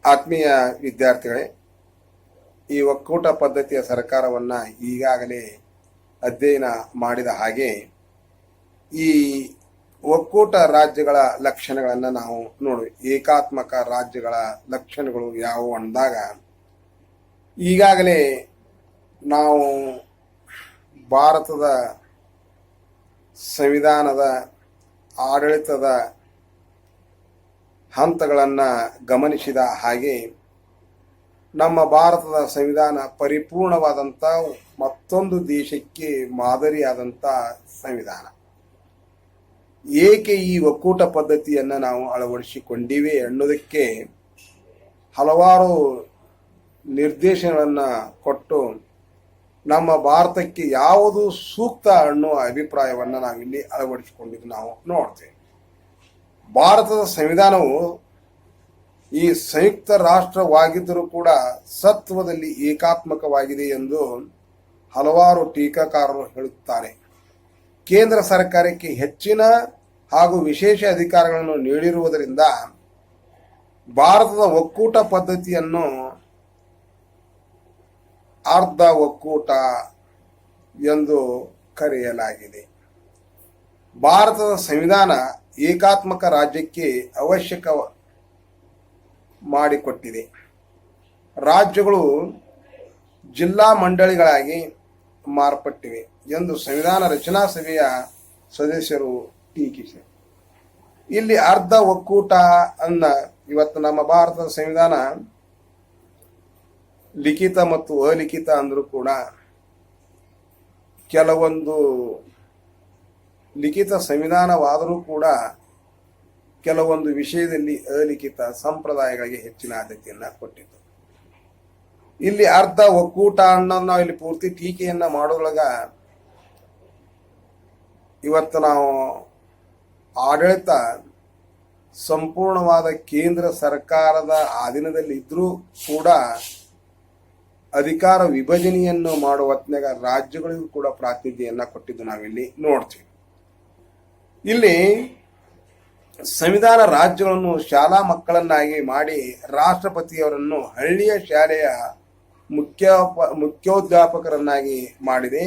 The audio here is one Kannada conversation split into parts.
ಆತ್ಮೀಯ ವಿದ್ಯಾರ್ಥಿಗಳೇ, ಈ ಒಕ್ಕೂಟ ಪದ್ಧತಿಯ ಸರ್ಕಾರವನ್ನು ಈಗಾಗಲೇ ಅಧ್ಯಯನ ಮಾಡಿದ ಹಾಗೆ ಈ ಒಕ್ಕೂಟ ರಾಜ್ಯಗಳ ಲಕ್ಷಣಗಳನ್ನು ನಾವು ನೋಡುವ. ಏಕಾತ್ಮಕ ರಾಜ್ಯಗಳ ಲಕ್ಷಣಗಳು ಯಾವುವು ಅಂದಾಗ, ಈಗಾಗಲೇ ನಾವು ಭಾರತದ ಸಂವಿಧಾನದ ಆಡಳಿತದ ಹಂತಗಳನ್ನು ಗಮನಿಸಿದ ಹಾಗೆ ನಮ್ಮ ಭಾರತದ ಸಂವಿಧಾನ ಪರಿಪೂರ್ಣವಾದಂಥ ಮತ್ತೊಂದು ದೇಶಕ್ಕೆ ಮಾದರಿಯಾದಂಥ ಸಂವಿಧಾನ. ಏಕೆ ಈ ಒಕ್ಕೂಟ ಪದ್ಧತಿಯನ್ನು ನಾವು ಅಳವಡಿಸಿಕೊಂಡಿವೆ ಅನ್ನೋದಕ್ಕೆ ಹಲವಾರು ನಿರ್ದೇಶನಗಳನ್ನು ಕೊಟ್ಟು ನಮ್ಮ ಭಾರತಕ್ಕೆ ಯಾವುದು ಸೂಕ್ತ ಅನ್ನುವ ಅಭಿಪ್ರಾಯವನ್ನು ನಾವಿಲ್ಲಿ ಅಳವಡಿಸಿಕೊಂಡಿದ್ದು ನಾವು ನೋಡ್ತೇವೆ. ಭಾರತದ ಸಂವಿಧಾನವು ಈ ಸಂಯುಕ್ತ ರಾಷ್ಟ್ರವಾಗಿದ್ದರೂ ಕೂಡ ಸತ್ವದಲ್ಲಿ ಏಕಾತ್ಮಕವಾಗಿದೆ ಎಂದು ಹಲವಾರು ಟೀಕಾಕಾರರು ಹೇಳುತ್ತಾರೆ. ಕೇಂದ್ರ ಸರ್ಕಾರಕ್ಕೆ ಹೆಚ್ಚಿನ ಹಾಗೂ ವಿಶೇಷ ಅಧಿಕಾರಗಳನ್ನು ನೀಡಿರುವುದರಿಂದ ಭಾರತದ ಒಕ್ಕೂಟ ಪದ್ಧತಿಯನ್ನು ಅರ್ಧ ಒಕ್ಕೂಟ ಎಂದು ಕರೆಯಲಾಗಿದೆ. ಭಾರತದ ಸಂವಿಧಾನ ಏಕಾತ್ಮಕ ರಾಜ್ಯಕ್ಕೆ ಅವಶ್ಯಕ ಮಾಡಿಕೊಟ್ಟಿದೆ. ರಾಜ್ಯಗಳು ಜಿಲ್ಲಾ ಮಂಡಳಿಗಳಾಗಿ ಮಾರ್ಪಟ್ಟಿವೆ ಎಂದು ಸಂವಿಧಾನ ರಚನಾ ಸಭೆಯ ಸದಸ್ಯರು ಟೀಕಿಸಿದರು. ಇಲ್ಲಿ ಅರ್ಧ ಒಕ್ಕೂಟ ಅನ್ನ ಇವತ್ತು ನಮ್ಮ ಭಾರತದ ಸಂವಿಧಾನ ಲಿಖಿತ ಮತ್ತು ಅಲಿಖಿತ ಅಂದರೂ ಕೂಡ ಕೆಲವೊಂದು ಲಿಖಿತ ಸಂವಿಧಾನವಾದರೂ ಕೂಡ ಕೆಲವೊಂದು ವಿಷಯದಲ್ಲಿ ಅಲಿಖಿತ ಸಂಪ್ರದಾಯಗಳಿಗೆ ಹೆಚ್ಚಿನ ಆದ್ಯತೆಯನ್ನು ಕೊಟ್ಟಿತ್ತು. ಇಲ್ಲಿ ಅರ್ಧ ಒಕ್ಕೂಟ ಅನ್ನೋದು ನಾವು ಇಲ್ಲಿ ಪೂರ್ತಿ ಟೀಕೆಯನ್ನ ಮಾಡೋದ್ರೊಳಗ ಇವತ್ತು ನಾವು ಆಡಳಿತ ಸಂಪೂರ್ಣವಾದ ಕೇಂದ್ರ ಸರ್ಕಾರದ ಅಧೀನದಲ್ಲಿ ಇದ್ರೂ ಕೂಡ ಅಧಿಕಾರ ವಿಭಜನೆಯನ್ನು ಮಾಡುವ ಹೊತ್ನಾಗ ರಾಜ್ಯಗಳಿಗೂ ಕೂಡ ಪ್ರಾತಿನಿಧ್ಯವನ್ನು ಕೊಟ್ಟಿದ್ದು ನಾವಿಲ್ಲಿ ನೋಡ್ತೀವಿ. ಇಲ್ಲಿ ಸಂವಿಧಾನ ರಾಜ್ಯಗಳನ್ನು ಶಾಲಾ ಮಕ್ಕಳನ್ನಾಗಿ ಮಾಡಿ ರಾಷ್ಟ್ರಪತಿಯವರನ್ನು ಹಳ್ಳಿಯ ಶಾಲೆಯ ಮುಖ್ಯೋಧ್ಯಾಪಕರನ್ನಾಗಿ ಮಾಡಿದೆ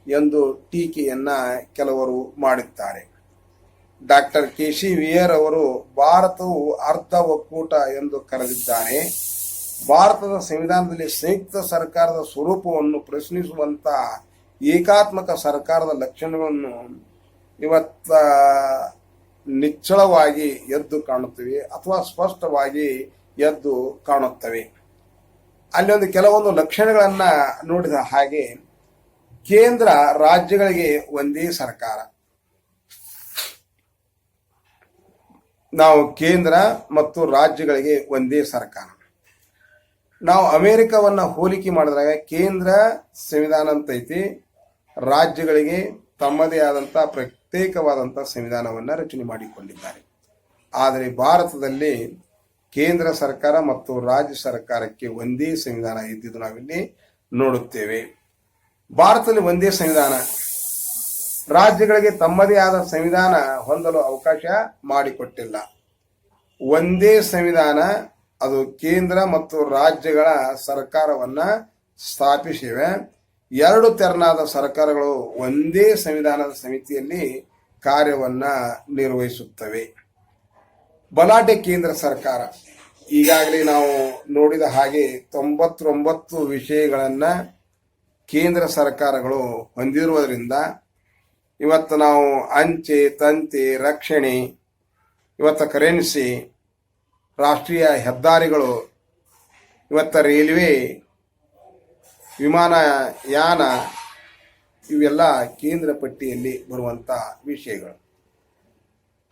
ಎಂದು ಟೀಕೆಯನ್ನ ಕೆಲವರು ಮಾಡುತ್ತಾರೆ. Doctor KC. ವಿಯರ್ ಅವರು ಭಾರತವು ಅರ್ಧ ಒಕ್ಕೂಟ ಎಂದು ಕರೆದಿದ್ದಾರೆ. ಭಾರತದ ಸಂವಿಧಾನದಲ್ಲಿ ಸಂಯುಕ್ತ ಸರ್ಕಾರದ ಸ್ವರೂಪವನ್ನು ಪ್ರಶ್ನಿಸುವಂತ ಏಕಾತ್ಮಕ ಸರ್ಕಾರದ ಲಕ್ಷಣಗಳನ್ನು ಇವತ್ತ ನಿಚ್ಚಳವಾಗಿ ಎದ್ದು ಕಾಣುತ್ತವೆ ಅಥವಾ ಸ್ಪಷ್ಟವಾಗಿ ಎದ್ದು ಕಾಣುತ್ತವೆ. ಅಲ್ಲಿ ಒಂದು ಕೆಲವೊಂದು ಲಕ್ಷಣಗಳನ್ನ ನೋಡಿದ ಹಾಗೆ, ಕೇಂದ್ರ ರಾಜ್ಯಗಳಿಗೆ ಒಂದೇ ಸರ್ಕಾರ. ನಾವು ಕೇಂದ್ರ ಮತ್ತು ರಾಜ್ಯಗಳಿಗೆ ಒಂದೇ ಸರ್ಕಾರ. ನಾವು ಅಮೆರಿಕವನ್ನ ಹೋಲಿಕೆ ಮಾಡಿದಾಗ ಕೇಂದ್ರ ಸಂವಿಧಾನ ಅಂತ ಐತಿ, ರಾಜ್ಯಗಳಿಗೆ ತಮ್ಮದೇ ಆದಂಥ ಪ್ರತ್ಯೇಕವಾದಂಥ ಸಂವಿಧಾನವನ್ನು ರಚನೆ ಮಾಡಿಕೊಂಡಿದ್ದಾರೆ. ಆದರೆ ಭಾರತದಲ್ಲಿ ಕೇಂದ್ರ ಸರ್ಕಾರ ಮತ್ತು ರಾಜ್ಯ ಸರ್ಕಾರಕ್ಕೆ ಒಂದೇ ಸಂವಿಧಾನ ಇದ್ದಿದ್ದು ನಾವಿಲ್ಲಿ ನೋಡುತ್ತೇವೆ. ಭಾರತದಲ್ಲಿ ಒಂದೇ ಸಂವಿಧಾನ, ರಾಜ್ಯಗಳಿಗೆ ತಮ್ಮದೇ ಆದ ಸಂವಿಧಾನ ಹೊಂದಲು ಅವಕಾಶ ಮಾಡಿಕೊಟ್ಟಿಲ್ಲ. ಒಂದೇ ಸಂವಿಧಾನ, ಅದು ಕೇಂದ್ರ ಮತ್ತು ರಾಜ್ಯಗಳ ಸರ್ಕಾರವನ್ನ ಸ್ಥಾಪಿಸಿವೆ. ಎರಡು ತೆರನಾದ ಸರ್ಕಾರಗಳು ಒಂದೇ ಸಂವಿಧಾನದ ಸಮಿತಿಯಲ್ಲಿ ಕಾರ್ಯವನ್ನ ನಿರ್ವಹಿಸುತ್ತವೆ. ಬಲಾಢ್ಯ ಕೇಂದ್ರ ಸರ್ಕಾರ, ಈಗಾಗಲೇ ನಾವು ನೋಡಿದ ಹಾಗೆ 99 ವಿಷಯಗಳನ್ನ ಕೇಂದ್ರ ಸರ್ಕಾರಗಳು ಹೊಂದಿರುವುದರಿಂದ ಇವತ್ತು ನಾವು ಅಂಚೆ, ತಂತಿ, ರಕ್ಷಣೆ, ಇವತ್ತು ಕರೆನ್ಸಿ, ರಾಷ್ಟ್ರೀಯ ಹೆದ್ದಾರಿಗಳು, ಇವತ್ತು ರೈಲ್ವೆ, ವಿಮಾನಯಾನ, ಇವೆಲ್ಲ ಕೇಂದ್ರ ಪಟ್ಟಿಯಲ್ಲಿ ಬರುವಂತ ವಿಷಯಗಳು.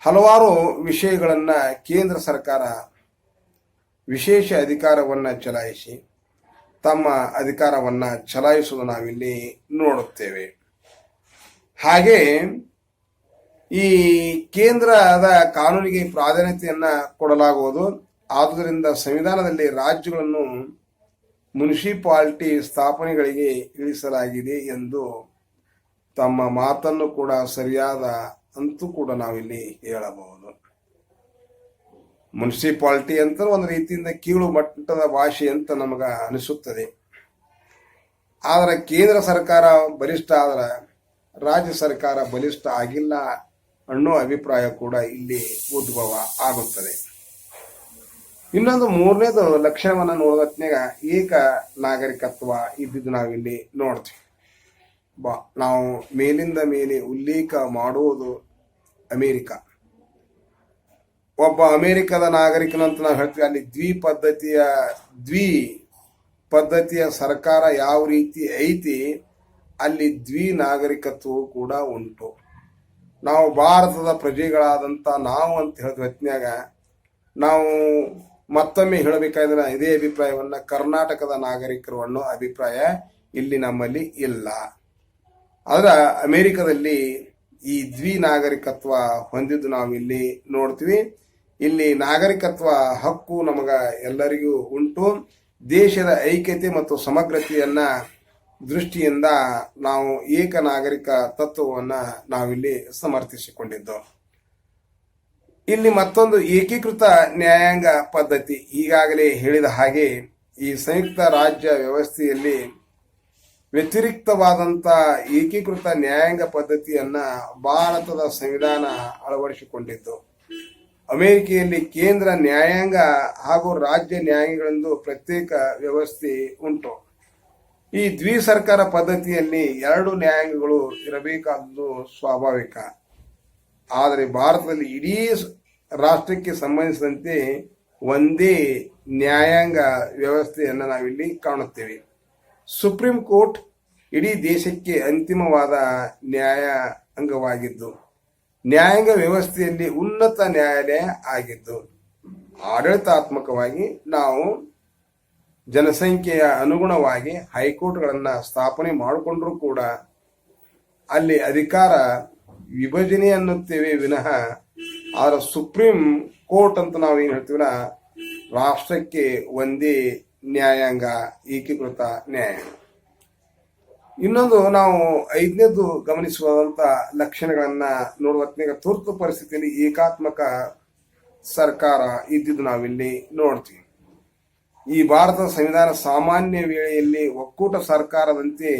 ಹಲವಾರು ವಿಷಯಗಳನ್ನ ಕೇಂದ್ರ ಸರ್ಕಾರ ವಿಶೇಷ ಅಧಿಕಾರವನ್ನ ಚಲಾಯಿಸಿ ತಮ್ಮ ಅಧಿಕಾರವನ್ನ ಚಲಾಯಿಸುವುದು ನಾವಿಲ್ಲಿ ನೋಡುತ್ತೇವೆ. ಹಾಗೆ ಈ ಕೇಂದ್ರದ ಕಾನೂನಿಗೆ ಪ್ರಾಧಾನ್ಯತೆಯನ್ನ ಕೊಡಲಾಗುವುದು. ಆದುದರಿಂದ ಸಂವಿಧಾನದಲ್ಲಿ ರಾಜ್ಯಗಳನ್ನು ಮುನ್ಸಿಪಾಲಿಟಿ ಸ್ಥಾಪನೆಗಳಿಗೆ ಇಳಿಸಲಾಗಿದೆ ಎಂದು ತಮ್ಮ ಮಾತನ್ನು ಕೂಡ ಸರಿಯಾದ ಅಂತೂ ಕೂಡ ನಾವಿಲ್ಲಿ ಹೇಳಬಹುದು. ಮುನ್ಸಿಪಾಲಿಟಿ ಅಂತ ಒಂದು ರೀತಿಯಿಂದ ಕೀಳು ಮಟ್ಟದ ಭಾಷೆ ಅಂತ ನಮಗ ಅನಿಸುತ್ತದೆ. ಆದರೆ ಕೇಂದ್ರ ಸರ್ಕಾರ ಬಲಿಷ್ಠ ಆದ್ರೆ ರಾಜ್ಯ ಸರ್ಕಾರ ಬಲಿಷ್ಠ ಆಗಿಲ್ಲ ಅನ್ನೋ ಅಭಿಪ್ರಾಯ ಕೂಡ ಇಲ್ಲಿ ಉದ್ಭವ ಆಗುತ್ತದೆ. ಇನ್ನೊಂದು ಮೂರನೇದು ಲಕ್ಷಣವನ್ನ ನೋಡೋದ್ನಾಗ ಏಕ ನಾಗರಿಕತ್ವ ಇದ್ದಿದ್ದು ನಾವಿಲ್ಲಿ ನೋಡ್ತೀವಿ. ನಾವು ಮೇಲಿಂದ ಮೇಲೆ ಉಲ್ಲೇಖ ಮಾಡುವುದು ಅಮೇರಿಕ. ಒಬ್ಬ ಅಮೇರಿಕದ ನಾಗರಿಕನಂತ ನಾವು ಹೇಳ್ತೀವಿ. ಅಲ್ಲಿ ದ್ವಿ ಪದ್ಧತಿಯ ಸರ್ಕಾರ ಯಾವ ರೀತಿ ಐತಿ, ಅಲ್ಲಿ ದ್ವಿ ನಾಗರಿಕತ್ವವು ಕೂಡ ಉಂಟು. ನಾವು ಭಾರತದ ಪ್ರಜೆಗಳಾದಂಥ ನಾವು ಅಂತ ಹೇಳಿದ ಹೊತ್ತಿನಾಗ ನಾವು ಮತ್ತೊಮ್ಮೆ ಹೇಳಬೇಕಾದ್ರೆ ಇದೇ ಅಭಿಪ್ರಾಯವನ್ನ ಕರ್ನಾಟಕದ ನಾಗರಿಕರು ಅನ್ನೋ ಅಭಿಪ್ರಾಯ ಇಲ್ಲಿ ನಮ್ಮಲ್ಲಿ ಇಲ್ಲ. ಆದ್ರೆ ಅಮೆರಿಕದಲ್ಲಿ ಈ ದ್ವಿ ನಾಗರಿಕತ್ವ ಹೊಂದಿದ್ದು ನಾವು ಇಲ್ಲಿ ನೋಡ್ತೀವಿ. ಇಲ್ಲಿ ನಾಗರಿಕತ್ವ ಹಕ್ಕು ನಮಗ ಎಲ್ಲರಿಗೂ ಉಂಟು. ದೇಶದ ಐಕ್ಯತೆ ಮತ್ತು ಸಮಗ್ರತೆಯನ್ನ ದೃಷ್ಟಿಯಿಂದ ನಾವು ಏಕ ನಾಗರಿಕ ತತ್ವವನ್ನ ನಾವಿಲ್ಲಿ ಸಮರ್ಥಿಸಿಕೊಂಡಿದ್ದು. ಇಲ್ಲಿ ಮತ್ತೊಂದು ಏಕೀಕೃತ ನ್ಯಾಯಾಂಗ ಪದ್ಧತಿ. ಈಗಾಗಲೇ ಹೇಳಿದ ಹಾಗೆ ಈ ಸಂಯುಕ್ತ ರಾಜ್ಯ ವ್ಯವಸ್ಥೆಯಲ್ಲಿ ವ್ಯತಿರಿಕ್ತವಾದಂಥ ಏಕೀಕೃತ ನ್ಯಾಯಾಂಗ ಪದ್ಧತಿಯನ್ನ ಭಾರತದ ಸಂವಿಧಾನ ಅಳವಡಿಸಿಕೊಂಡಿದ್ದು. ಅಮೆರಿಕೆಯಲ್ಲಿ ಕೇಂದ್ರ ನ್ಯಾಯಾಂಗ ಹಾಗೂ ರಾಜ್ಯ ನ್ಯಾಯಾಂಗಗಳೆಂದು ಪ್ರತ್ಯೇಕ ವ್ಯವಸ್ಥೆ ಉಂಟು. ಈ ದ್ವಿ ಸರ್ಕಾರ ಪದ್ಧತಿಯಲ್ಲಿ ಎರಡು ನ್ಯಾಯಾಂಗಗಳು ಇರಬೇಕಾದ್ದು ಸ್ವಾಭಾವಿಕ. ಆದರೆ ಭಾರತದಲ್ಲಿ ಇಡೀ ರಾಷ್ಟ್ರಕ್ಕೆ ಸಂಬಂಧಿಸಿದಂತೆ ಒಂದೇ ನ್ಯಾಯಾಂಗ ವ್ಯವಸ್ಥೆಯನ್ನು ನಾವಿಲ್ಲಿ ಕಾಣುತ್ತೇವೆ. ಸುಪ್ರೀಂ ಕೋರ್ಟ್ ಇಡೀ ದೇಶಕ್ಕೆ ಅಂತಿಮವಾದ ನ್ಯಾಯಾಂಗವಾಗಿದ್ದು, ನ್ಯಾಯಾಂಗ ವ್ಯವಸ್ಥೆಯಲ್ಲಿ ಉನ್ನತ ನ್ಯಾಯಾಲಯ ಆಗಿದ್ದು, ಆಡಳಿತಾತ್ಮಕವಾಗಿ ನಾವು ಜನಸಂಖ್ಯೆಯ ಅನುಗುಣವಾಗಿ ಹೈಕೋರ್ಟ್ಗಳನ್ನು ಸ್ಥಾಪನೆ ಮಾಡಿಕೊಂಡ್ರೂ ಕೂಡ ಅಲ್ಲಿ ಅಧಿಕಾರ ವಿಭಜನೆ ಅನ್ನುತ್ತೇವೆ ವಿನಃ ಆದರೆ ಸುಪ್ರೀಂ ಕೋರ್ಟ್ ಅಂತ ನಾವು ಏನು ಹೇಳ್ತೀವಲ್ಲ, ರಾಷ್ಟ್ರಕ್ಕೆ ಒಂದೇ ನ್ಯಾಯಾಂಗ, ಏಕೀಕೃತ ನ್ಯಾಯಾಂಗ. ಇನ್ನೊಂದು ನಾವು ಐದನೇದು ಗಮನಿಸುವಂತ ಲಕ್ಷಣಗಳನ್ನ ನೋಡುವ ತುರ್ತು ಪರಿಸ್ಥಿತಿಯಲ್ಲಿ ಏಕಾತ್ಮಕ ಸರ್ಕಾರ ಇದ್ದಿದ್ದು ನಾವಿಲ್ಲಿ ನೋಡ್ತೀವಿ. ಈ ಭಾರತದ ಸಂವಿಧಾನ ಸಾಮಾನ್ಯ ವೇಳೆಯಲ್ಲಿ ಒಕ್ಕೂಟ ಸರ್ಕಾರದಂತೆ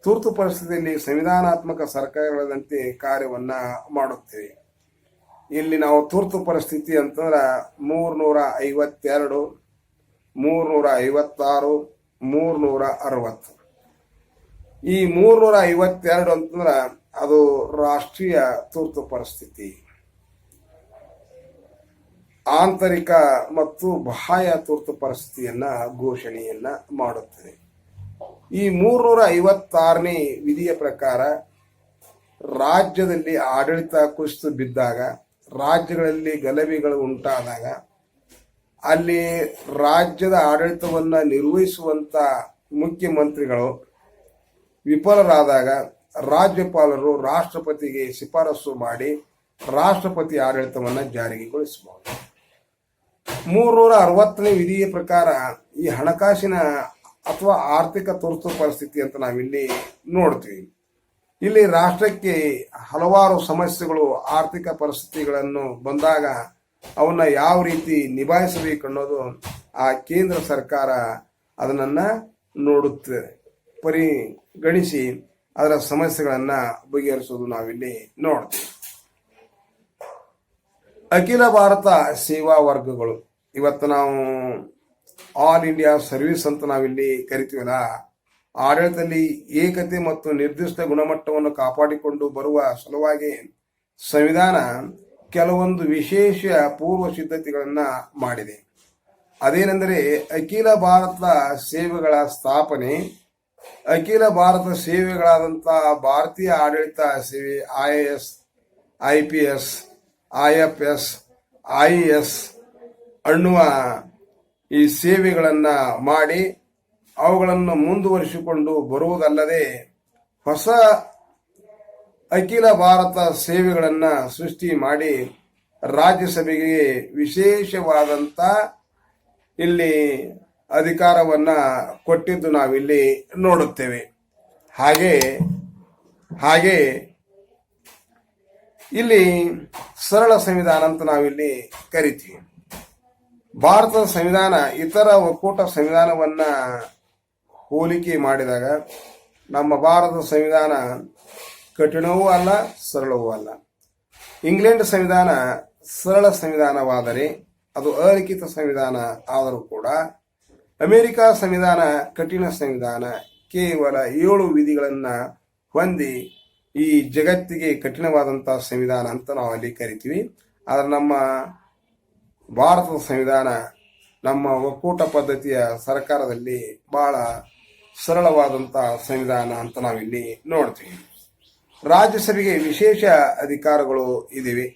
ತುರ್ತು ಪರಿಸ್ಥಿತಿಯಲ್ಲಿ ಸಂವಿಧಾನಾತ್ಮಕ ಸರ್ಕಾರಗಳಂತೆ ಕಾರ್ಯವನ್ನ ಮಾಡುತ್ತೇವೆ. ಇಲ್ಲಿ ನಾವು ತುರ್ತು ಪರಿಸ್ಥಿತಿ ಅಂತಂದ್ರೆ 352, 356, 360. ಈ 352 ಅಂತಂದ್ರೆ ಅದು ರಾಷ್ಟ್ರೀಯ ತುರ್ತು ಪರಿಸ್ಥಿತಿ. ಆಂತರಿಕ ಮತ್ತು ಬಾಹ್ಯ ತುರ್ತು ಪರಿಸ್ಥಿತಿಯನ್ನ ಘೋಷಣೆಯನ್ನ ಮಾಡುತ್ತದೆ. ಈ 356ನೇ ವಿಧಿಯ ಪ್ರಕಾರ ರಾಜ್ಯದಲ್ಲಿ ಆಡಳಿತ ಕುಸಿದು ಬಿದ್ದಾಗ, ರಾಜ್ಯಗಳಲ್ಲಿ ಗಲಭೆಗಳು ಉಂಟಾದಾಗ, ಅಲ್ಲಿ ರಾಜ್ಯದ ಆಡಳಿತವನ್ನ ನಿರ್ವಹಿಸುವಂತ ಮುಖ್ಯಮಂತ್ರಿಗಳು ವಿಫಲರಾದಾಗ ರಾಜ್ಯಪಾಲರು ರಾಷ್ಟ್ರಪತಿಗೆ ಶಿಫಾರಸು ಮಾಡಿ ರಾಷ್ಟ್ರಪತಿ ಆಡಳಿತವನ್ನ ಜಾರಿಗೊಳಿಸಬಹುದು. 360ನೇ ವಿಧಿಯ ಪ್ರಕಾರ ಈ ಹಣಕಾಸಿನ ಅಥವಾ ಆರ್ಥಿಕ ತುರ್ತು ಪರಿಸ್ಥಿತಿ ಅಂತ ನಾವಿಲ್ಲಿ ನೋಡ್ತೀವಿ. ಇಲ್ಲಿ ರಾಷ್ಟ್ರಕ್ಕೆ ಹಲವಾರು ಸಮಸ್ಯೆಗಳು, ಆರ್ಥಿಕ ಪರಿಸ್ಥಿತಿಗಳನ್ನು ಬಂದಾಗ ಅವನ್ನ ಯಾವ ರೀತಿ ನಿಭಾಯಿಸಬೇಕು ಅನ್ನೋದು ಆ ಕೇಂದ್ರ ಸರ್ಕಾರ ಅದನ್ನ ನೋಡುತ್ತೆ, ಪರಿಗಣಿಸಿ ಅದರ ಸಮಸ್ಯೆಗಳನ್ನ ಬಗೆಹರಿಸೋದು ನಾವಿಲ್ಲಿ ನೋಡ್ತೀವಿ. ಅಖಿಲ ಭಾರತ ಸೇವಾ ವರ್ಗಗಳು, ಇವತ್ತು ನಾವು ಆಲ್ ಇಂಡಿಯಾ ಸರ್ವಿಸ್ ಅಂತ ನಾವಿಲ್ಲಿ ಕರಿತೀವಲ್ಲ, ಆಡಳಿತದಲ್ಲಿ ಏಕತೆ ಮತ್ತು ನಿರ್ದಿಷ್ಟ ಗುಣಮಟ್ಟವನ್ನು ಕಾಪಾಡಿಕೊಂಡು ಬರುವ ಸಲುವಾಗಿ ಸಂವಿಧಾನ ಕೆಲವೊಂದು ವಿಶೇಷ ಪೂರ್ವ ಸಿದ್ಧತೆಗಳನ್ನ ಮಾಡಿದೆ. ಅದೇನೆಂದರೆ ಅಖಿಲ ಭಾರತ ಸೇವೆಗಳ ಸ್ಥಾಪನೆ, ಅಖಿಲ ಭಾರತ ಸೇವೆಗಳಾದಂತಹ ಭಾರತೀಯ ಆಡಳಿತ ಸೇವೆ IAS, IPS, IFS, IES ಅನ್ನುವ ಈ ಸೇವೆಗಳನ್ನ ಮಾಡಿ ಅವುಗಳನ್ನು ಮುಂದುವರಿಸಿಕೊಂಡು ಬರುವುದಲ್ಲದೆ ಹೊಸ ಅಖಿಲ ಭಾರತ ಸೇವೆಗಳನ್ನ ಸೃಷ್ಟಿ ಮಾಡಿ ರಾಜ್ಯಸಭೆಗೆ ವಿಶೇಷವಾದಂತ ಇಲ್ಲಿ ಅಧಿಕಾರವನ್ನ ಕೊಟ್ಟಿದ್ದು ನಾವಿಲ್ಲಿ ನೋಡುತ್ತೇವೆ. ಹಾಗೆ ಇಲ್ಲಿ ಸರಳ ಸಂವಿಧಾನ ಅಂತ ನಾವಿಲ್ಲಿ ಕರಿತೀವಿ. ಭಾರತದ ಸಂವಿಧಾನ ಇತರ ಒಕ್ಕೂಟ ಸಂವಿಧಾನವನ್ನ ಹೋಲಿಕೆ ಮಾಡಿದಾಗ ನಮ್ಮ ಭಾರತದ ಸಂವಿಧಾನ ಕಠಿಣವೂ ಅಲ್ಲ, ಸರಳವೂ ಅಲ್ಲ. ಇಂಗ್ಲೆಂಡ್ ಸಂವಿಧಾನ ಸರಳ ಸಂವಿಧಾನವಾದರೆ ಅದು ಅಲಿಖಿತ ಸಂವಿಧಾನ ಆದರೂ ಕೂಡ ಅಮೆರಿಕ ಸಂವಿಧಾನ ಕಠಿಣ ಸಂವಿಧಾನ, ಕೇವಲ 7 ವಿಧಿಗಳನ್ನು ಹೊಂದಿ ಈ ಜಗತ್ತಿಗೆ ಕಠಿಣವಾದಂತಹ ಸಂವಿಧಾನ ಅಂತ ನಾವು ಅಲ್ಲಿ ಕರಿತೀವಿ. ಆದರೆ ನಮ್ಮ ಭಾರತದ ಸಂವಿಧಾನ ನಮ್ಮ ಒಕ್ಕೂಟ ಪದ್ಧತಿಯ ಸರ್ಕಾರದಲ್ಲಿ ಬಹಳ ಸರಳವಾದಂತಹ ಸಂವಿಧಾನ ಅಂತ ನಾವಿಲ್ಲಿ ನೋಡ್ತೀವಿ. ರಾಜ್ಯಸಭೆಗೆ ವಿಶೇಷ ಅಧಿಕಾರಗಳು ಇದಿವೆ.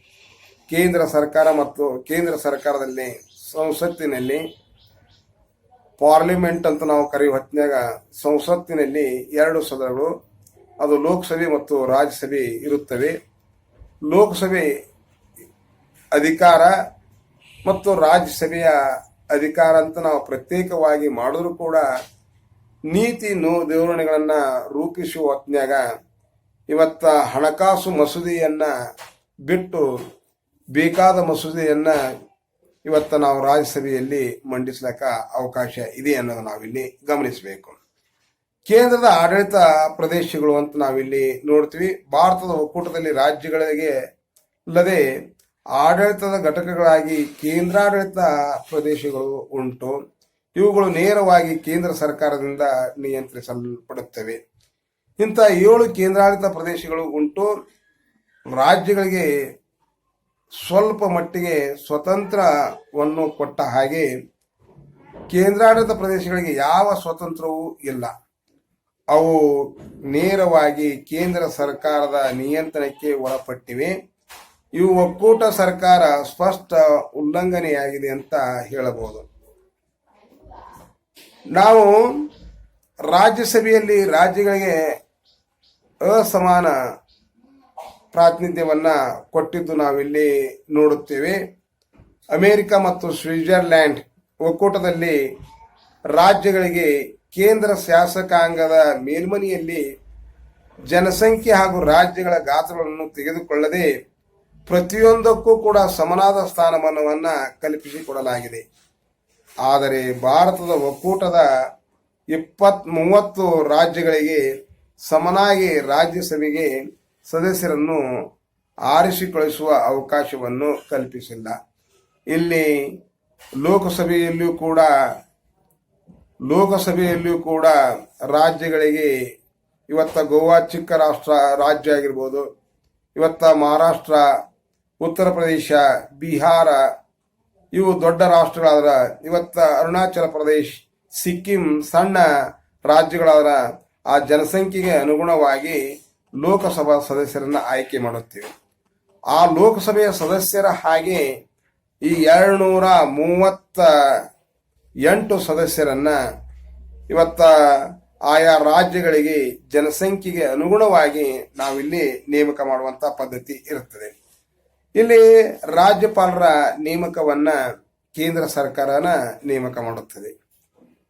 ಕೇಂದ್ರ ಸರ್ಕಾರ ಮತ್ತು ಕೇಂದ್ರ ಸರ್ಕಾರದಲ್ಲಿ ಸಂಸತ್ತಿನಲ್ಲಿ ಪಾರ್ಲಿಮೆಂಟ್ ಅಂತ ನಾವು ಕರೆಯುವ ಹೊತ್ತಿನಾಗ ಸಂಸತ್ತಿನಲ್ಲಿ 2 ಸದನಗಳು, ಅದು ಲೋಕಸಭೆ ಮತ್ತು ರಾಜ್ಯಸಭೆ ಇರುತ್ತವೆ. ಲೋಕಸಭೆ ಅಧಿಕಾರ ಮತ್ತು ರಾಜ್ಯಸಭೆಯ ಅಧಿಕಾರ ಅಂತ ನಾವು ಪ್ರತ್ಯೇಕವಾಗಿ ಮಾಡಿದ್ರು ಕೂಡ ನೀತಿ ಧೋರಣೆಗಳನ್ನು ರೂಪಿಸುವ ಹೊತ್ತಿನಾಗ ಇವತ್ತ ಹಣಕಾಸು ಮಸೂದೆಯನ್ನ ಬಿಟ್ಟು ಬೇಕಾದ ಮಸೂದೆಯನ್ನ ಇವತ್ತ ನಾವು ರಾಜ್ಯಸಭೆಯಲ್ಲಿ ಮಂಡಿಸಲಿಕ್ಕೆ ಅವಕಾಶ ಇದೆ ಅನ್ನೋದು ನಾವಿಲ್ಲಿ ಗಮನಿಸಬೇಕು. ಕೇಂದ್ರದ ಆಡಳಿತ ಪ್ರದೇಶಗಳು ಅಂತ ನಾವಿಲ್ಲಿ ನೋಡ್ತೀವಿ. ಭಾರತದ ಒಕ್ಕೂಟದಲ್ಲಿ ರಾಜ್ಯಗಳಿಗೆ ಅಲ್ಲದೆ ಆಡಳಿತದ ಘಟಕಗಳಾಗಿ ಕೇಂದ್ರಾಡಳಿತ ಪ್ರದೇಶಗಳು ಉಂಟು. ಇವುಗಳು ನೇರವಾಗಿ ಕೇಂದ್ರ ಸರ್ಕಾರದಿಂದ ನಿಯಂತ್ರಿಸಲ್ಪಡುತ್ತವೆ. ಇಂಥ 7 ಕೇಂದ್ರಾಡಳಿತ ಪ್ರದೇಶಗಳು ಉಂಟು. ರಾಜ್ಯಗಳಿಗೆ ಸ್ವಲ್ಪ ಮಟ್ಟಿಗೆ ಸ್ವತಂತ್ರವನ್ನು ಕೊಟ್ಟ ಹಾಗೆ ಕೇಂದ್ರಾಡಳಿತ ಪ್ರದೇಶಗಳಿಗೆ ಯಾವ ಸ್ವತಂತ್ರವೂ ಇಲ್ಲ. ಅವು ನೇರವಾಗಿ ಕೇಂದ್ರ ಸರ್ಕಾರದ ನಿಯಂತ್ರಣಕ್ಕೆ ಒಳಪಟ್ಟಿವೆ. ಇವು ಒಕ್ಕೂಟ ಸರ್ಕಾರ ಸ್ಪಷ್ಟ ಉಲ್ಲಂಘನೆಯಾಗಿದೆ ಅಂತ ಹೇಳಬಹುದು. ನಾವು ರಾಜ್ಯಸಭೆಯಲ್ಲಿ ರಾಜ್ಯಗಳಿಗೆ ಅಸಮಾನ ಪ್ರಾತಿನಿಧ್ಯವನ್ನ ಕೊಟ್ಟಿದ್ದು ನಾವಿಲ್ಲಿ ನೋಡುತ್ತೇವೆ. ಅಮೆರಿಕ ಮತ್ತು ಸ್ವಿಟ್ಜರ್ಲ್ಯಾಂಡ್ ಒಕ್ಕೂಟದಲ್ಲಿ ರಾಜ್ಯಗಳಿಗೆ ಕೇಂದ್ರ ಶಾಸಕಾಂಗದ ಮೇಲ್ಮನೆಯಲ್ಲಿ ಜನಸಂಖ್ಯೆ ಹಾಗೂ ರಾಜ್ಯಗಳ ಗಾತ್ರಗಳನ್ನು ತೆಗೆದುಕೊಳ್ಳದೆ ಪ್ರತಿಯೊಂದಕ್ಕೂ ಕೂಡ ಸಮನಾದ ಸ್ಥಾನಮಾನವನ್ನ ಕಲ್ಪಿಸಿಕೊಡಲಾಗಿದೆ. ಆದರೆ ಭಾರತದ ಒಕ್ಕೂಟದ 30 ರಾಜ್ಯಗಳಿಗೆ ಸಮನಾಗಿ ರಾಜ್ಯಸಭೆಗೆ ಸದಸ್ಯರನ್ನು ಆರಿಸಿಕಳಿಸುವ ಅವಕಾಶವನ್ನು ಕಲ್ಪಿಸಿಲ್ಲ. ಇಲ್ಲಿ ಲೋಕಸಭೆಯಲ್ಲಿಯೂ ಕೂಡ ರಾಜ್ಯಗಳಿಗೆ ಇವತ್ತ ಗೋವಾ ಚಿಕ್ಕ ರಾಜ್ಯ ಆಗಿರ್ಬೋದು, ಇವತ್ತ ಮಹಾರಾಷ್ಟ್ರ, ಉತ್ತರ ಪ್ರದೇಶ, ಬಿಹಾರ ಇವು ದೊಡ್ಡ ರಾಷ್ಟ್ರಗಳಾದ್ರ, ಇವತ್ತ ಅರುಣಾಚಲ ಪ್ರದೇಶ್, ಸಿಕ್ಕಿಂ ಸಣ್ಣ ರಾಜ್ಯಗಳಾದ ಆ ಜನಸಂಖ್ಯೆಗೆ ಅನುಗುಣವಾಗಿ ಲೋಕಸಭಾ ಸದಸ್ಯರನ್ನ ಆಯ್ಕೆ ಮಾಡುತ್ತೇವೆ. ಆ ಲೋಕಸಭೆಯ ಸದಸ್ಯರ ಹಾಗೆ ಈ 238 ಸದಸ್ಯರನ್ನ ಇವತ್ತ ಆಯಾ ರಾಜ್ಯಗಳಿಗೆ ಜನಸಂಖ್ಯೆಗೆ ಅನುಗುಣವಾಗಿ ನಾವಿಲ್ಲಿ ನೇಮಕ ಮಾಡುವಂತ ಪದ್ಧತಿ ಇರುತ್ತದೆ. ಇಲ್ಲಿ ರಾಜ್ಯಪಾಲರ ನೇಮಕವನ್ನ ಕೇಂದ್ರ ಸರ್ಕಾರನ ನೇಮಕ ಮಾಡುತ್ತದೆ.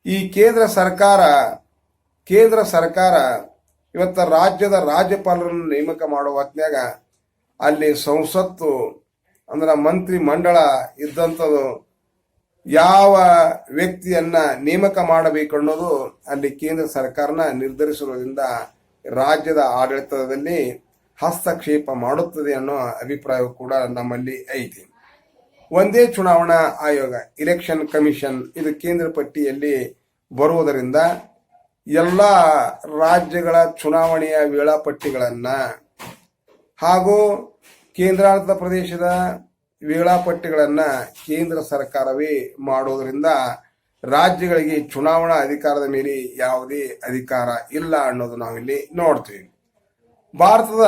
ಈ ಕೇಂದ್ರ ಸರ್ಕಾರ ಇವತ್ತ ರಾಜ್ಯದ ರಾಜ್ಯಪಾಲರನ್ನು ನೇಮಕ ಮಾಡುವ ಹೊತ್ನ್ಯಾಗ ಅಲ್ಲಿ ಸಂಸತ್ತು ಅಂದ್ರೆ ಮಂತ್ರಿ ಮಂಡಳ ಇದ್ದಂಥದ್ದು ಯಾವ ವ್ಯಕ್ತಿಯನ್ನ ನೇಮಕ ಮಾಡಬೇಕು ಅನ್ನೋದು ಅಲ್ಲಿ ಕೇಂದ್ರ ಸರ್ಕಾರನ ನಿರ್ಧರಿಸುವುದರಿಂದ ರಾಜ್ಯದ ಆಡಳಿತದಲ್ಲಿ ಹಸ್ತಕ್ಷೇಪ ಮಾಡುತ್ತದೆ ಅನ್ನೋ ಅಭಿಪ್ರಾಯ ಕೂಡ ನಮ್ಮಲ್ಲಿ ಐತಿ. ಒಂದೇ ಚುನಾವಣಾ ಆಯೋಗ ಎಲೆಕ್ಷನ್ ಕಮಿಷನ್ ಇದು ಕೇಂದ್ರ ಪಟ್ಟಿಯಲ್ಲಿ ಬರುವುದರಿಂದ ಎಲ್ಲ ರಾಜ್ಯಗಳ ಚುನಾವಣೆಯ ವೇಳಾಪಟ್ಟಿಗಳನ್ನ ಹಾಗೂ ಕೇಂದ್ರಾಡಳಿತ ಪ್ರದೇಶದ ವೇಳಾಪಟ್ಟಿಗಳನ್ನ ಕೇಂದ್ರ ಸರ್ಕಾರವೇ ಮಾಡುವುದರಿಂದ ರಾಜ್ಯಗಳಿಗೆ ಚುನಾವಣಾ ಅಧಿಕಾರದ ಮೇಲೆ ಯಾವುದೇ ಅಧಿಕಾರ ಇಲ್ಲ ಅನ್ನೋದು ನಾವಿಲ್ಲಿ ನೋಡ್ತೀವಿ. ಭಾರತದ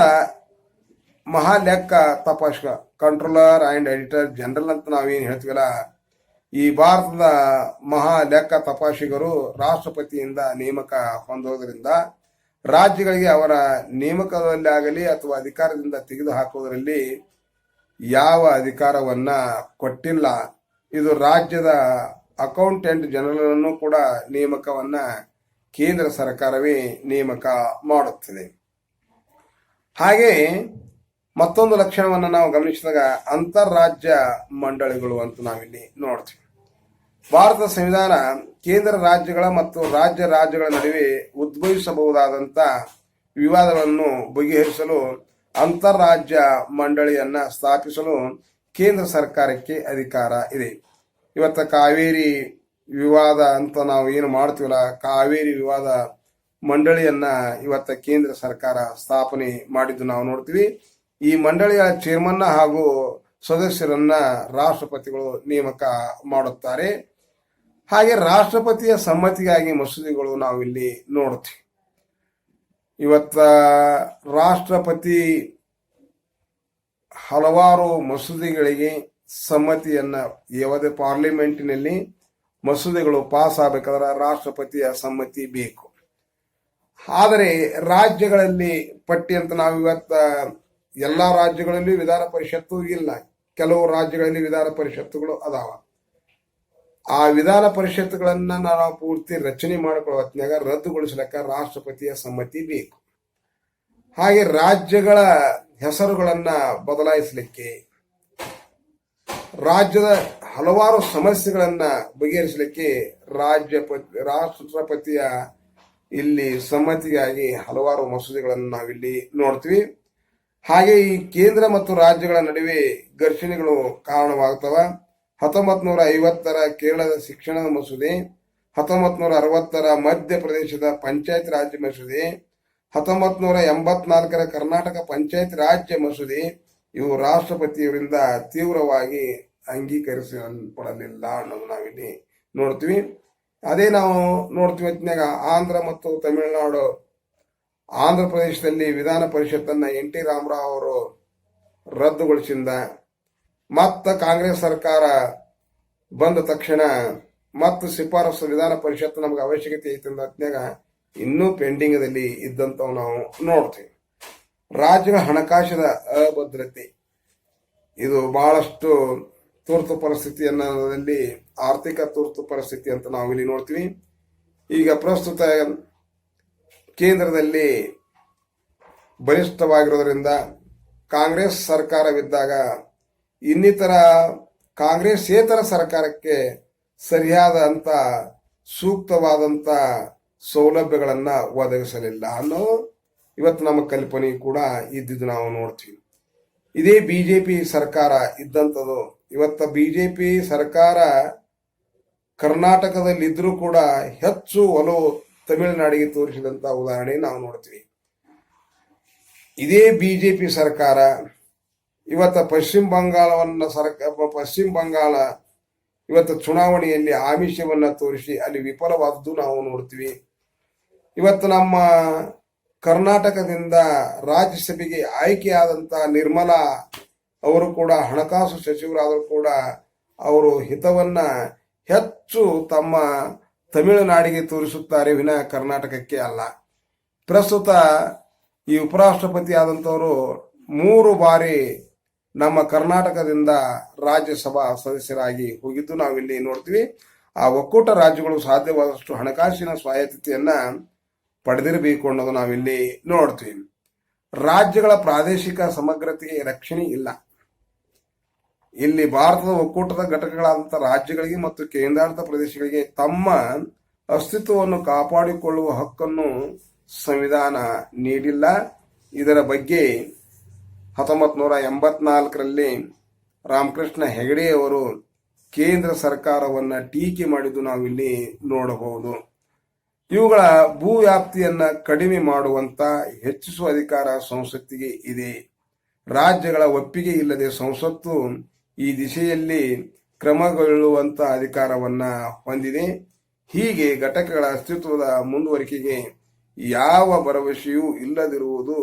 ಮಹಾಲೆಕ್ಕ ತಪಾಸಕ ಕಂಟ್ರೋಲರ್ ಅಂಡ್ ಎಡಿಟರ್ ಜನರಲ್ ಅಂತ ನಾವೇನು ಹೇಳ್ತೀವಲ್ಲ, ಈ ಭಾರತದ ಮಹಾ ಲೆಕ್ಕ ತಪಾಸಕರು ರಾಷ್ಟ್ರಪತಿಯಿಂದ ನೇಮಕ ಹೊಂದೋದ್ರಿಂದ ರಾಜ್ಯಗಳಿಗೆ ಅವರ ನೇಮಕದಲ್ಲಿ ಆಗಲಿ ಅಥವಾ ಅಧಿಕಾರದಿಂದ ತೆಗೆದು ಹಾಕುವುದರಲ್ಲಿ ಯಾವ ಅಧಿಕಾರವನ್ನ ಕೊಟ್ಟಿಲ್ಲ. ಇದು ರಾಜ್ಯದ ಅಕೌಂಟೆಂಟ್ ಜನರಲ್ ಅನ್ನು ಕೂಡ ನೇಮಕವನ್ನ ಕೇಂದ್ರ ಸರ್ಕಾರವೇ ನೇಮಕ ಮಾಡುತ್ತದೆ. ಹಾಗೆ ಮತ್ತೊಂದು ಲಕ್ಷಣವನ್ನು ನಾವು ಗಮನಿಸಿದಾಗ ಅಂತಾರಾಜ್ಯ ಮಂಡಳಿಗಳು ಅಂತ ನಾವಿಲ್ಲಿ ನೋಡ್ತೀವಿ. ಭಾರತ ಸಂವಿಧಾನ ಕೇಂದ್ರ ರಾಜ್ಯಗಳ ಮತ್ತು ರಾಜ್ಯಗಳ ನಡುವೆ ಉದ್ಭವಿಸಬಹುದಾದಂಥ ವಿವಾದಗಳನ್ನು ಬಗೆಹರಿಸಲು ಅಂತಾರಾಜ್ಯ ಮಂಡಳಿಯನ್ನ ಸ್ಥಾಪಿಸಲು ಕೇಂದ್ರ ಸರ್ಕಾರಕ್ಕೆ ಅಧಿಕಾರ ಇದೆ. ಇವತ್ತು ಕಾವೇರಿ ವಿವಾದ ಅಂತ ನಾವು ಏನು ಮಾಡ್ತೀವಲ್ಲ, ಕಾವೇರಿ ವಿವಾದ ಮಂಡಳಿಯನ್ನ ಇವತ್ತ ಕೇಂದ್ರ ಸರ್ಕಾರ ಸ್ಥಾಪನೆ ಮಾಡಿದ್ದು ನಾವು ನೋಡ್ತೀವಿ. ಈ ಮಂಡಳಿಯ ಚೇರ್ಮನ್ ಹಾಗೂ ಸದಸ್ಯರನ್ನ ರಾಷ್ಟ್ರಪತಿಗಳು ನೇಮಕ ಮಾಡುತ್ತಾರೆ. ಹಾಗೆ ರಾಷ್ಟ್ರಪತಿಯ ಸಮ್ಮತಿಗಾಗಿ ಮಸೂದೆಗಳು ನಾವು ಇಲ್ಲಿ ನೋಡ್ತೀವಿ. ಇವತ್ತ ರಾಷ್ಟ್ರಪತಿ ಹಲವಾರು ಮಸೂದೆಗಳಿಗೆ ಸಮ್ಮತಿಯನ್ನ ಯಾವುದೇ ಪಾರ್ಲಿಮೆಂಟಿನಲ್ಲಿ ಮಸೂದೆಗಳು ಪಾಸ್ ಆಗಬೇಕಾದ್ರೆ ರಾಷ್ಟ್ರಪತಿಯ ಸಮ್ಮತಿ ಬೇಕು. ಆದರೆ ರಾಜ್ಯಗಳಲ್ಲಿ ಪಟ್ಟಿ ಅಂತ ನಾವು ಇವತ್ತ ಎಲ್ಲಾ ರಾಜ್ಯಗಳಲ್ಲಿ ವಿಧಾನ ಪರಿಷತ್ತು ಇಲ್ಲ, ಕೆಲವು ರಾಜ್ಯಗಳಲ್ಲಿ ವಿಧಾನ ಪರಿಷತ್ತುಗಳು ಅದಾವ. ಆ ವಿಧಾನ ಪರಿಷತ್ತುಗಳನ್ನ ನಾವು ಪೂರ್ತಿ ರಚನೆ ಮಾಡಿಕೊಳ್ಳೋ ಹೊತ್ತಿನಾಗ ರದ್ದುಗೊಳಿಸಲಿಕ್ಕೆ ರಾಷ್ಟ್ರಪತಿಯ ಸಮ್ಮತಿ ಬೇಕು. ಹಾಗೆ ರಾಜ್ಯಗಳ ಹೆಸರುಗಳನ್ನ ಬದಲಾಯಿಸಲಿಕ್ಕೆ, ರಾಜ್ಯದ ಹಲವಾರು ಸಮಸ್ಯೆಗಳನ್ನ ಬಗೆಹರಿಸಲಿಕ್ಕೆ ರಾಷ್ಟ್ರಪತಿಯ ಇಲ್ಲಿ ಸಮ್ಮತಿಗಾಗಿ ಹಲವಾರು ಮಸೂದೆಗಳನ್ನು ನಾವಿಲ್ಲಿ ನೋಡ್ತೀವಿ. ಹಾಗೆ ಈ ಕೇಂದ್ರ ಮತ್ತು ರಾಜ್ಯಗಳ ನಡುವೆ ಘರ್ಷಣೆಗಳು ಕಾರಣವಾಗ್ತವ. 1950ರ ಕೇರಳದ ಶಿಕ್ಷಣದ ಮಸೂದೆ, 1960ರ ಮಧ್ಯಪ್ರದೇಶದ ಪಂಚಾಯತ್ ರಾಜ್ ಮಸೂದೆ, 1984ರ ಕರ್ನಾಟಕ ಪಂಚಾಯತ್ ರಾಜ್ಯ ಮಸೂದೆ ಇವು ರಾಷ್ಟ್ರಪತಿಯವರಿಂದ ತೀವ್ರವಾಗಿ ಅಂಗೀಕರಿಸಲ್ಪಡಲಿಲ್ಲ ಅನ್ನೋದು ನಾವಿಲ್ಲಿ ನೋಡ್ತೀವಿ. ಅದೇ ನಾವು ನೋಡ್ತೀವಿ ಹೊತ್ತಿನಾಗ ಆಂಧ್ರ ಮತ್ತು ತಮಿಳುನಾಡು, ಆಂಧ್ರ ಪ್ರದೇಶದಲ್ಲಿ ವಿಧಾನ ಪರಿಷತ್ತನ್ನ NT ರಾಮರಾವ್ ಅವರು ರದ್ದುಗೊಳಿಸಿದ. ಮತ್ತ ಕಾಂಗ್ರೆಸ್ ಸರ್ಕಾರ ಬಂದ ತಕ್ಷಣ ಮತ್ತು ಶಿಫಾರಸು ವಿಧಾನ ಪರಿಷತ್ ನಮಗೆ ಅವಶ್ಯಕತೆ ಐತೆ ಹೊತ್ತಿನಾಗ ಇನ್ನೂ ಪೆಂಡಿಂಗ್ದಲ್ಲಿ ಇದ್ದಂತವು ನಾವು ನೋಡ್ತೀವಿ. ರಾಜ್ಯಗಳ ಹಣಕಾಸಿನ ಅಭದ್ರತೆ ಇದು ಬಹಳಷ್ಟು ತುರ್ತು ಪರಿಸ್ಥಿತಿಯಲ್ಲಿ ಆರ್ಥಿಕ ತುರ್ತು ಪರಿಸ್ಥಿತಿ ಅಂತ ನಾವು ಇಲ್ಲಿ ನೋಡ್ತೀವಿ. ಈಗ ಪ್ರಸ್ತುತ ಕೇಂದ್ರದಲ್ಲಿ ಬಲಿಷ್ಠವಾಗಿರೋದ್ರಿಂದ ಕಾಂಗ್ರೆಸ್ ಸರ್ಕಾರವಿದ್ದಾಗ ಇನ್ನಿತರ ಕಾಂಗ್ರೆಸ್ಸೇತರ ಸರ್ಕಾರಕ್ಕೆ ಸರಿಯಾದಂತ ಸೂಕ್ತವಾದಂತ ಸೌಲಭ್ಯಗಳನ್ನ ಒದಗಿಸಲಿಲ್ಲ ಅನ್ನೋ ಇವತ್ತು ನಮ್ಮ ಕಲ್ಪನೆ ಕೂಡ ಇದ್ದಿದ್ದು ನಾವು ನೋಡ್ತೀವಿ. ಇದೇ ಬಿಜೆಪಿ ಸರ್ಕಾರ ಇದ್ದಂಥದ್ದು. ಇವತ್ತ ಬಿಜೆಪಿ ಸರ್ಕಾರ ಕರ್ನಾಟಕದಲ್ಲಿದ್ರೂ ಕೂಡ ಹೆಚ್ಚು ಒಲವು ತಮಿಳುನಾಡಿಗೆ ತೋರಿಸಿದಂತ ಉದಾಹರಣೆ ನಾವು ನೋಡ್ತೀವಿ. ಇದೇ ಬಿಜೆಪಿ ಸರ್ಕಾರ ಇವತ್ತ ಪಶ್ಚಿಮ ಬಂಗಾಳ ಇವತ್ತು ಚುನಾವಣೆಯಲ್ಲಿ ಆಮಿಷವನ್ನ ತೋರಿಸಿ ಅಲ್ಲಿ ವಿಫಲವಾದದ್ದು ನಾವು ನೋಡ್ತೀವಿ. ಇವತ್ತು ನಮ್ಮ ಕರ್ನಾಟಕದಿಂದ ರಾಜ್ಯಸಭೆಗೆ ಆಯ್ಕೆಯಾದಂತ ನಿರ್ಮಲಾ ಅವರು ಕೂಡ ಹಣಕಾಸು ಸಚಿವರಾದರೂ ಕೂಡ ಅವರು ಹಿತವನ್ನ ಹೆಚ್ಚು ತಮ್ಮ ತಮಿಳುನಾಡಿಗೆ ತೋರಿಸುತ್ತಾರೆ ವಿನ ಕರ್ನಾಟಕಕ್ಕೆ ಅಲ್ಲ. ಪ್ರಸ್ತುತ ಈ ಉಪರಾಷ್ಟ್ರಪತಿ ಆದಂಥವರು 3 ಬಾರಿ ನಮ್ಮ ಕರ್ನಾಟಕದಿಂದ ರಾಜ್ಯಸಭಾ ಸದಸ್ಯರಾಗಿ ಹೋಗಿದ್ದು ನಾವಿಲ್ಲಿ ನೋಡ್ತೀವಿ. ಆ ಒಕ್ಕೂಟ ರಾಜ್ಯಗಳು ಸಾಧ್ಯವಾದಷ್ಟು ಹಣಕಾಸಿನ ಸ್ವಾಯತ್ತತೆಯನ್ನ ಪಡೆದಿರಬೇಕು ಅನ್ನೋದು ನಾವಿಲ್ಲಿ ನೋಡ್ತೀವಿ. ರಾಜ್ಯಗಳ ಪ್ರಾದೇಶಿಕ ಸಮಗ್ರತೆಗೆ ರಕ್ಷಣೆ ಇಲ್ಲ. ಇಲ್ಲಿ ಭಾರತದ ಒಕ್ಕೂಟದ ಘಟಕಗಳಾದಂತಹ ರಾಜ್ಯಗಳಿಗೆ ಮತ್ತು ಕೇಂದ್ರಾಡಳಿತ ಪ್ರದೇಶಗಳಿಗೆ ತಮ್ಮ ಅಸ್ತಿತ್ವವನ್ನು ಕಾಪಾಡಿಕೊಳ್ಳುವ ಹಕ್ಕನ್ನು ಸಂವಿಧಾನ ನೀಡಿಲ್ಲ. ಇದರ ಬಗ್ಗೆ 1984ರಲ್ಲಿ ರಾಮಕೃಷ್ಣ ಹೆಗಡೆ ಅವರು ಕೇಂದ್ರ ಸರ್ಕಾರವನ್ನ ಟೀಕೆ ಮಾಡಿದ್ದು ನಾವಿಲ್ಲಿ ನೋಡಬಹುದು. ಇವುಗಳ ಭೂವ್ಯಾಪ್ತಿಯನ್ನ ಕಡಿಮೆ ಮಾಡುವಂತ ಹೆಚ್ಚಿಸುವ ಅಧಿಕಾರ ಸಂಸತ್ತಿಗೆ ಇದೆ. ರಾಜ್ಯಗಳ ಒಪ್ಪಿಗೆ ಇಲ್ಲದೆ ಸಂಸತ್ತು ಈ ದಿಶೆಯಲ್ಲಿ ಕ್ರಮಗೊಳ್ಳುವಂತ ಅಧಿಕಾರವನ್ನ ಹೊಂದಿದೆ. ಹೀಗೆ ಘಟಕಗಳ ಅಸ್ತಿತ್ವದ ಮುಂದುವರಿಕೆಗೆ ಯಾವ ಭರವಸೆಯೂ ಇಲ್ಲದಿರುವುದು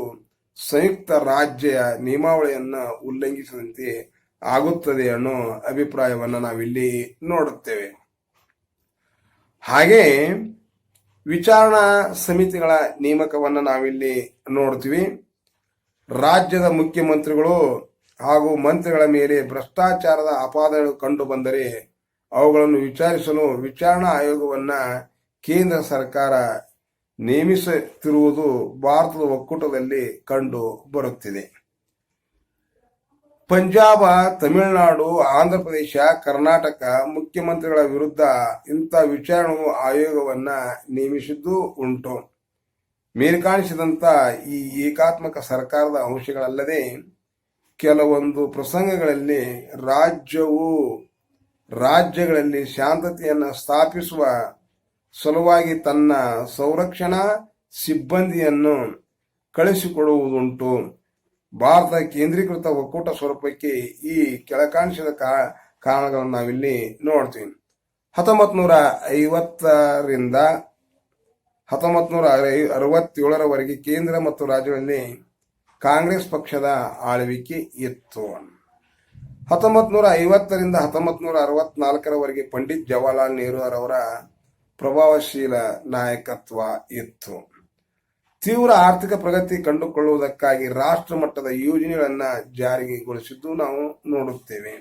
ಸಂಯುಕ್ತ ರಾಜ್ಯ ನಿಯಮಾವಳಿಯನ್ನ ಉಲ್ಲಂಘಿಸದಂತೆ ಆಗುತ್ತದೆ ಅನ್ನೋ ಅಭಿಪ್ರಾಯವನ್ನ ನಾವಿಲ್ಲಿ ನೋಡುತ್ತೇವೆ. ಹಾಗೆ ವಿಚಾರಣಾ ಸಮಿತಿಗಳ ನೇಮಕವನ್ನ ನಾವಿಲ್ಲಿ ನೋಡ್ತೀವಿ. ರಾಜ್ಯದ ಮುಖ್ಯಮಂತ್ರಿಗಳು ಹಾಗೂ ಮಂತ್ರಿಗಳ ಮೇಲೆ ಭ್ರಷ್ಟಾಚಾರದ ಆಪಾದನೆಗಳು ಕಂಡು ಬಂದರೆ ಅವುಗಳನ್ನು ವಿಚಾರಿಸಲು ವಿಚಾರಣಾ ಆಯೋಗವನ್ನ ಕೇಂದ್ರ ಸರ್ಕಾರ ನೇಮಿಸುತ್ತಿರುವುದು ಭಾರತದ ಒಕ್ಕೂಟದಲ್ಲಿ ಕಂಡು ಬರುತ್ತಿದೆ. ಪಂಜಾಬ, ತಮಿಳುನಾಡು, ಆಂಧ್ರ ಪ್ರದೇಶ, ಕರ್ನಾಟಕ ಮುಖ್ಯಮಂತ್ರಿಗಳ ವಿರುದ್ಧ ಇಂಥ ವಿಚಾರಣಾ ಆಯೋಗವನ್ನ ನೇಮಿಸಿದ್ದು ಉಂಟು. ಮೇಲ್ಕಾಣಿಸಿದಂತ ಈ ಏಕಾತ್ಮಕ ಸರ್ಕಾರದ ಅಂಶಗಳಲ್ಲದೆ ಕೆಲವೊಂದು ಪ್ರಸಂಗಗಳಲ್ಲಿ ರಾಜ್ಯಗಳಲ್ಲಿ ಶಾಂತತೆಯನ್ನು ಸ್ಥಾಪಿಸುವ ಸಲುವಾಗಿ ತನ್ನ ಸಂರಕ್ಷಣಾ ಸಿಬ್ಬಂದಿಯನ್ನು ಕಳಿಸಿಕೊಡುವುದುಂಟು. ಭಾರತ ಕೇಂದ್ರೀಕೃತ ಒಕ್ಕೂಟ ಸ್ವರೂಪಕ್ಕೆ ಈ ಕೆಳಕಾಣಿಸಿದ ಕಾರಣಗಳನ್ನು ನಾವಿಲ್ಲಿ ನೋಡ್ತೀವಿ. 1950ರಿಂದ 1967ರವರೆಗೆ ಕೇಂದ್ರ ಮತ್ತು ರಾಜ್ಯಗಳಲ್ಲಿ ಕಾಂಗ್ರೆಸ್ ಪಕ್ಷದ ಆಳ್ವಿಕೆ ಇತ್ತು. 1950ರಿಂದ 1964ರವರೆಗೆ ಪಂಡಿತ್ ಜವಾಹರ್ಲಾಲ್ ನೆಹರೂರವರ ಪ್ರಭಾವಶೀಲ ನಾಯಕತ್ವ ಇತ್ತು. ತೀವ್ರ ಆರ್ಥಿಕ ಪ್ರಗತಿ ಕಂಡುಕೊಳ್ಳುವುದಕ್ಕಾಗಿ ರಾಷ್ಟ್ರ ಮಟ್ಟದ ಯೋಜನೆಗಳನ್ನು ಜಾರಿಗೊಳಿಸಿದ್ದು ನಾವು ನೋಡುತ್ತೇವೆ.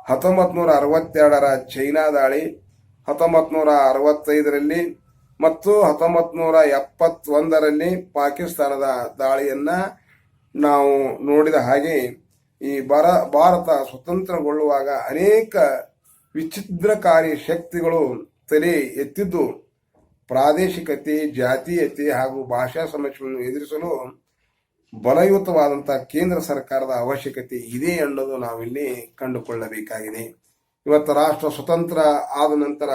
1962ರ ಚೈನಾ ದಾಳಿ, 1965ರಲ್ಲಿ ಮತ್ತು 1971ರಲ್ಲಿ ಪಾಕಿಸ್ತಾನದ ದಾಳಿಯನ್ನ ನಾವು ನೋಡಿದ ಹಾಗೆ ಈ ಭಾರತ ಸ್ವತಂತ್ರಗೊಳ್ಳುವಾಗ ಅನೇಕ ವಿಚ್ಛಿದ್ರಕಾರಿ ಶಕ್ತಿಗಳು ತಲೆ ಎತ್ತಿದ್ದು ಪ್ರಾದೇಶಿಕತೆ, ಜಾತೀಯತೆ ಹಾಗೂ ಭಾಷಾ ಸಮಸ್ಯೆಗಳನ್ನು ಎದುರಿಸಲು ಬಲಯುತವಾದಂತಹ ಕೇಂದ್ರ ಸರ್ಕಾರದ ಅವಶ್ಯಕತೆ ಇದೆ ಅನ್ನೋದು ನಾವಿಲ್ಲಿ ಕಂಡುಕೊಳ್ಳಬೇಕಾಗಿದೆ. ಇವತ್ತು ರಾಷ್ಟ್ರ ಸ್ವತಂತ್ರ ಆದ ನಂತರ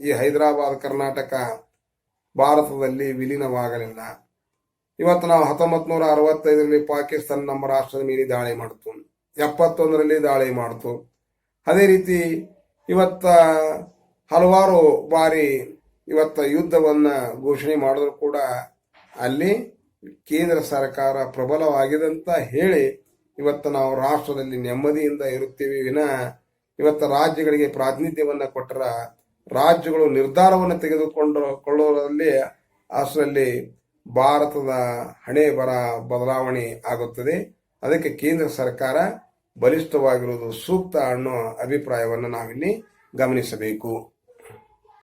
ಈ ಹೈದರಾಬಾದ್, ಕರ್ನಾಟಕ ಭಾರತದಲ್ಲಿ ವಿಲೀನವಾಗಲಿಲ್ಲ. ಇವತ್ತು ನಾವು 1965ರಲ್ಲಿ ಪಾಕಿಸ್ತಾನ ನಮ್ಮ ರಾಷ್ಟ್ರದ ಮೇಲೆ ದಾಳಿ ಮಾಡಿತು, 71ರಲ್ಲಿ ದಾಳಿ ಮಾಡಿತು. ಅದೇ ರೀತಿ ಇವತ್ತ ಹಲವಾರು ಬಾರಿ ಯುದ್ಧವನ್ನ ಘೋಷಣೆ ಮಾಡಿದ್ರು ಕೂಡ ಅಲ್ಲಿ ಕೇಂದ್ರ ಸರ್ಕಾರ ಪ್ರಬಲವಾಗಿದಂತ ಹೇಳಿ ಇವತ್ತು ನಾವು ರಾಷ್ಟ್ರದಲ್ಲಿ ನೆಮ್ಮದಿಯಿಂದ ಇರುತ್ತೇವೆ ವಿನಃ ಇವತ್ತು ರಾಜ್ಯಗಳಿಗೆ ಪ್ರಾತಿನಿಧ್ಯವನ್ನ ಕೊಟ್ಟರ ರಾಜ್ಯಗಳು ನಿರ್ಧಾರವನ್ನು ತೆಗೆದುಕೊಳ್ಳುವುದರಲ್ಲಿ ಅಷ್ಟರಲ್ಲಿ ಭಾರತದ ಹಣೆ ಬರ ಬದಲಾವಣೆ ಆಗುತ್ತದೆ. ಅದಕ್ಕೆ ಕೇಂದ್ರ ಸರ್ಕಾರ ಬಲಿಷ್ಠವಾಗಿರುವುದು ಸೂಕ್ತ ಅನ್ನೋ ಅಭಿಪ್ರಾಯವನ್ನು ನಾವಿಲ್ಲಿ ಗಮನಿಸಬೇಕು.